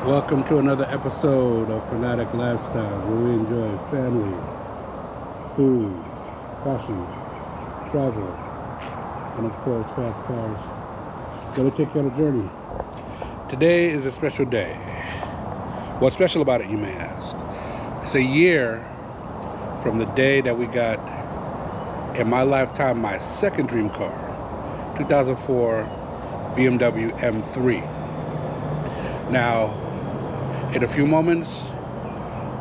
Welcome to another episode of Fanatic Lifestyles, where we enjoy family, food, fashion, travel, and of course fast cars. Gonna take you on a journey. Today is a special day. What's special about it, you may ask? It's a year from the day that we got, in my lifetime, my second dream car, 2004 BMW M3. Now, in a few moments,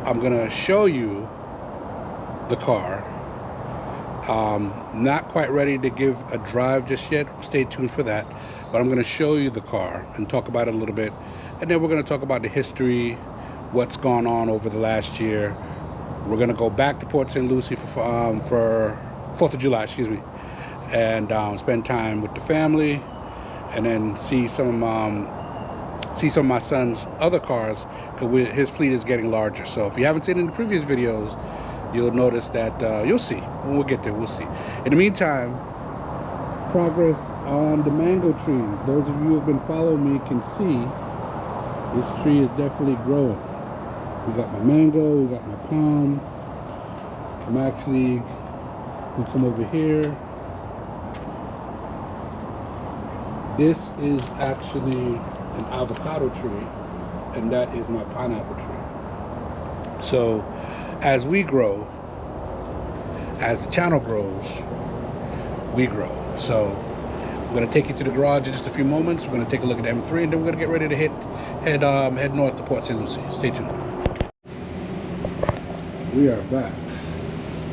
I'm gonna show you the car. Not quite ready to give a drive just yet. Stay tuned for that. But I'm gonna show you the car and talk about it a little bit. And then we're gonna talk about the history, what's gone on over the last year. We're gonna go back to Port St. Lucie for 4th of July, and spend time with the family, and then see some of my son's other cars, because his fleet is getting larger. So if you haven't seen it in the previous videos, you'll notice that you'll see. When we'll get there, we'll see. In the meantime, progress on the mango tree. Those of you who have been following me can see this tree is definitely growing. We got my mango, we got my palm. We come over here. This is actually an avocado tree, and that is my pineapple tree. So as we grow, as the channel grows, we grow. So I'm going to take you to the garage in just a few moments. We're going to take a look at the M3, and then we're going to get ready to head north to Port St. Lucie. Stay tuned. We are back.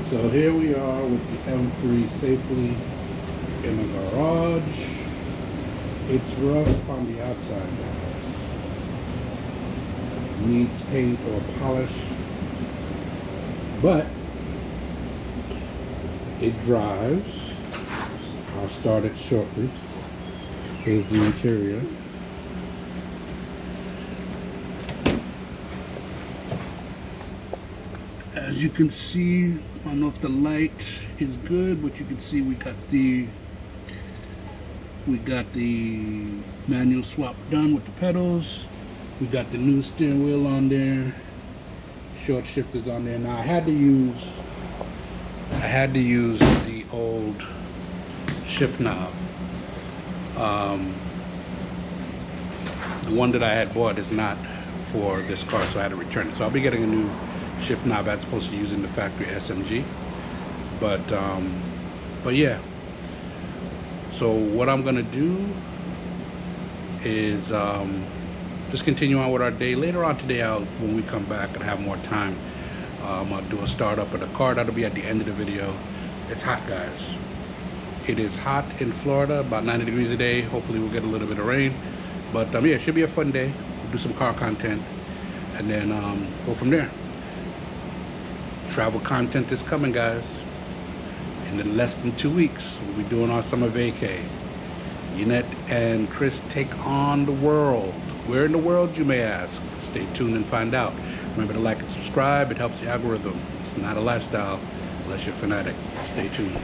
So here we are with the M3 safely in the garage. It's rough on the outside, guys. Needs paint or polish, but it drives. I'll start it shortly. Here's the interior. As you can see, I don't know if the light is good, but you can see we got the manual swap done with the pedals. We got the new steering wheel on there. Short shifters on there. Now I had to use the old shift knob. The one that I had bought is not for this car, so I had to return it. So I'll be getting a new shift knob as opposed to using the factory SMG. But yeah. So what I'm gonna do is just continue on with our day. Later on today, when we come back and have more time, I'll do a startup of the car. That'll be at the end of the video. It's hot, guys. It is hot in Florida, about 90 degrees a day. Hopefully we'll get a little bit of rain. But yeah, it should be a fun day. We'll do some car content and then go from there. Travel content is coming, guys. In less than 2 weeks, we'll be doing our summer vacay. Yannette and Chris take on the world. Where in the world, you may ask? Stay tuned and find out. Remember to like and subscribe. It helps the algorithm. It's not a lifestyle unless you're fanatic. Stay tuned.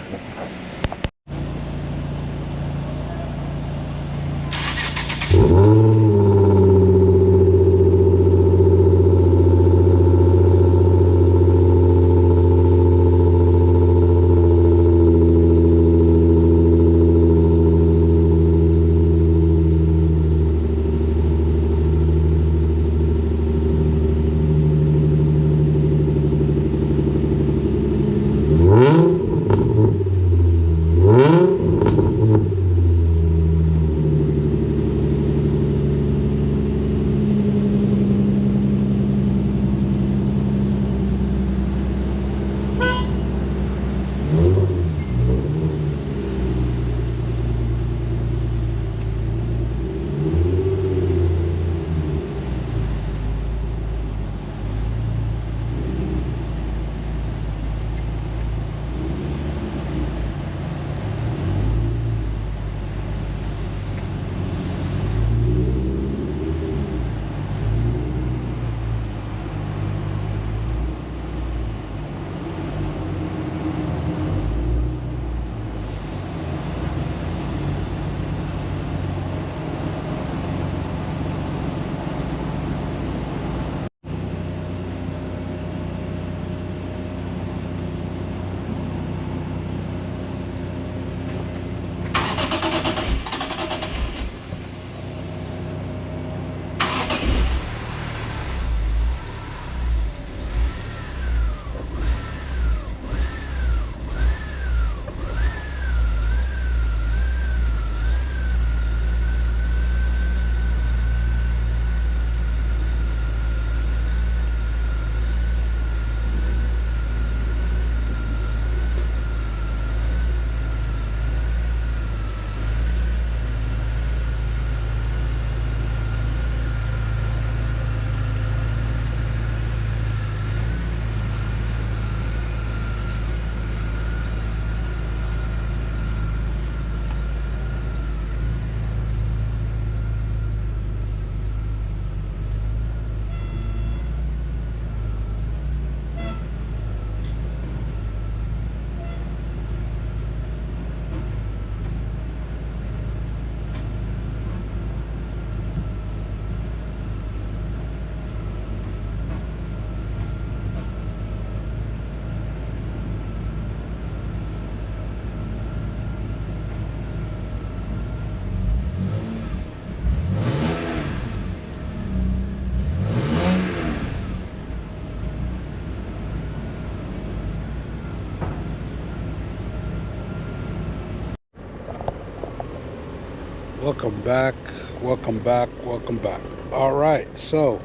Welcome back, welcome back, welcome back. All right, so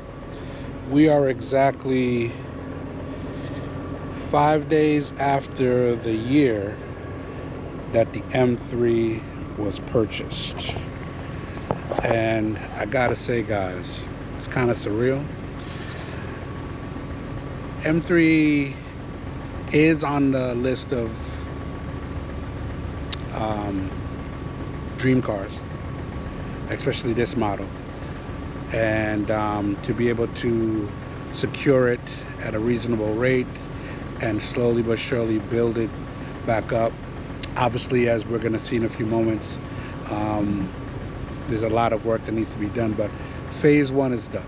we are exactly 5 days after the year that the M3 was purchased. And I gotta say, guys, it's kind of surreal. M3 is on the list of dream cars, especially this model, and to be able to secure it at a reasonable rate and slowly but surely build it back up. Obviously, as we're going to see in a few moments, there's a lot of work that needs to be done, but phase one is done.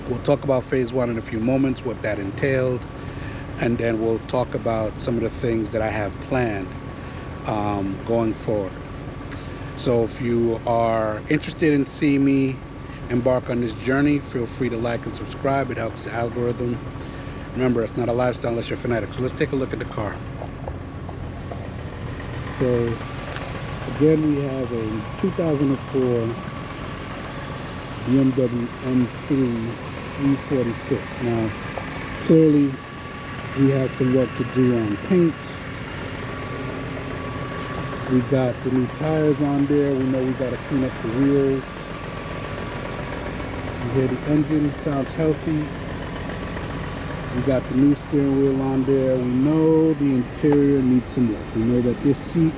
We'll talk about phase one in a few moments, what that entailed, and then we'll talk about some of the things that I have planned going forward. So if you are interested in seeing me embark on this journey, feel free to like and subscribe. It helps the algorithm. Remember, it's not a lifestyle unless you're fanatic. So let's take a look at the car. So again, we have a 2004 BMW M3 E46. Now, clearly, we have some work to do on paint. We got the new tires on there. We know we got to clean up the wheels. You hear the engine sounds healthy. We got the new steering wheel on there. We know the interior needs some work. We know that this seat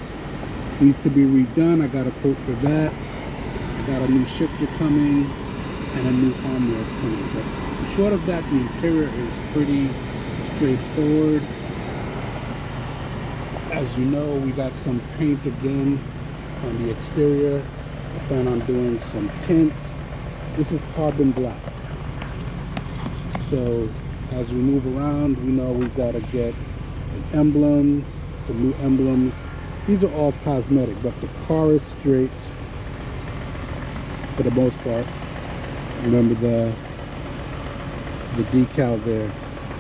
needs to be redone. I got a quote for that. I got a new shifter coming and a new armrest coming. But short of that, the interior is pretty straightforward. As you know, we got some paint again on the exterior. I plan on doing some tint. This is carbon black. So as we move around, we know we've got to get an emblem, some new emblems. These are all cosmetic, but the car is straight for the most part. Remember the decal there.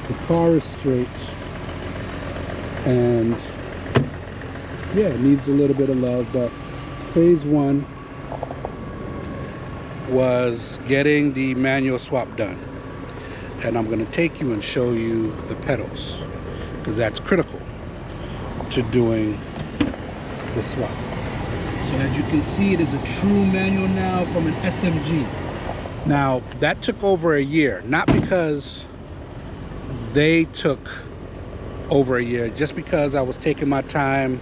The car is straight, and yeah, it needs a little bit of love, but phase one was getting the manual swap done. And I'm going to take you and show you the pedals, because that's critical to doing the swap. So as you can see, it is a true manual now from an SMG. Now, that took over a year, not because they took over a year, just because I was taking my time.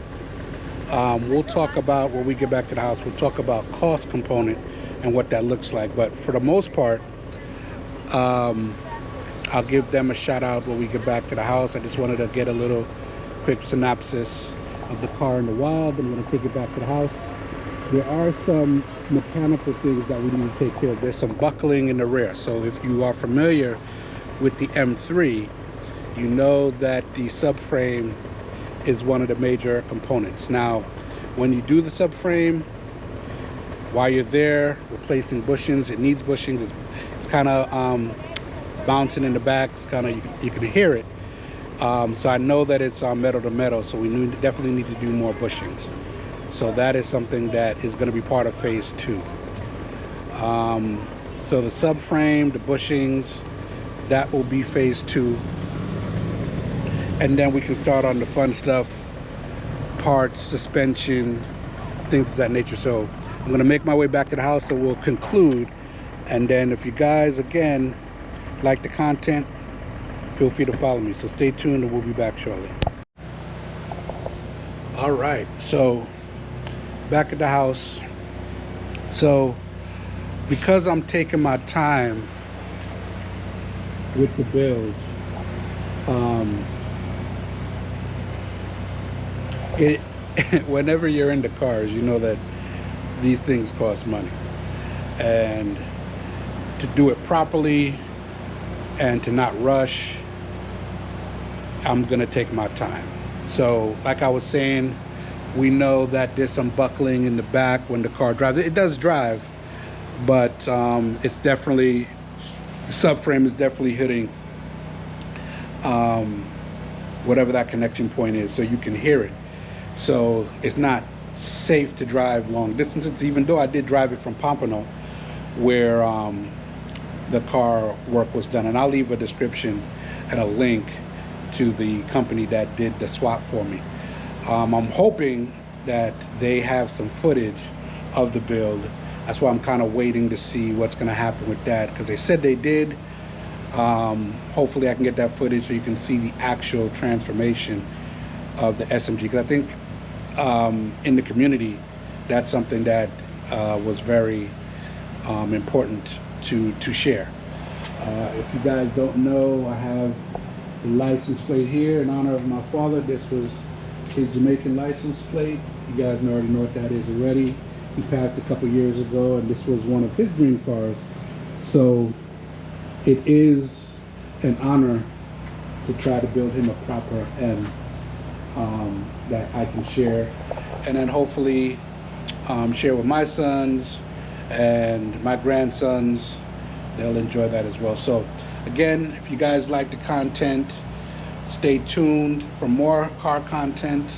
We'll talk about, when we get back to the house, we'll talk about cost component and what that looks like. But for the most part, I'll give them a shout out when we get back to the house. I just wanted to get a little quick synopsis of the car in the wild. I'm going to take it back to the house. There are some mechanical things that we need to take care of. There's some buckling in the rear. So if you are familiar with the M3, you know that the subframe is one of the major components. Now, when you do the subframe, while you're there replacing bushings, it needs bushings. It's kind of bouncing in the back. It's kind of, you can hear it. So I know that it's metal to metal, so we definitely need to do more bushings. So that is something that is going to be part of phase two. So the subframe, the bushings, that will be phase two. And then we can start on the fun stuff, parts, suspension, things of that nature. So I'm going to make my way back to the house, so we'll conclude. And then if you guys, again, like the content, feel free to follow me. So stay tuned and we'll be back shortly. All right, so back at the house. So because I'm taking my time with the build, whenever you're into cars, you know that these things cost money, and to do it properly and to not rush, I'm gonna take my time. So like I was saying, we know that there's some buckling in the back when the car drives. It does drive, but it's definitely, the subframe is definitely hitting whatever that connection point is, so you can hear it. So it's not safe to drive long distances, even though I did drive it from Pompano, where the car work was done. And I'll leave a description and a link to the company that did the swap for me. I'm hoping that they have some footage of the build. That's why I'm kind of waiting to see what's going to happen with that, because they said they did. Hopefully I can get that footage so you can see the actual transformation of the SMG, because I think in the community that's something that was very important to share. If you guys don't know, I have the license plate here in honor of my father. This was his Jamaican license plate. You guys already know what that is already. He passed a couple years ago, and this was one of his dream cars. So it is an honor to try to build him a proper M that I can share, and then hopefully share with my sons and my grandsons. They'll enjoy that as well. So again, if you guys like the content, stay tuned for more car content.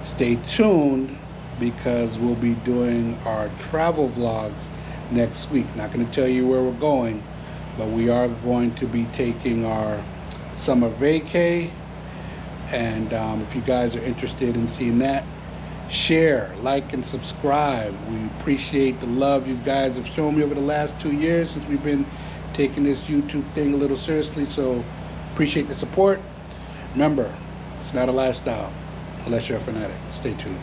Stay tuned, because we'll be doing our travel vlogs next week. Not going to tell you where we're going, but we are going to be taking our summer vacay. And if you guys are interested in seeing that, share, like, and subscribe. We appreciate the love you guys have shown me over the last 2 years since we've been taking this YouTube thing a little seriously. So appreciate the support. Remember, it's not a lifestyle unless you're a fanatic. Stay tuned.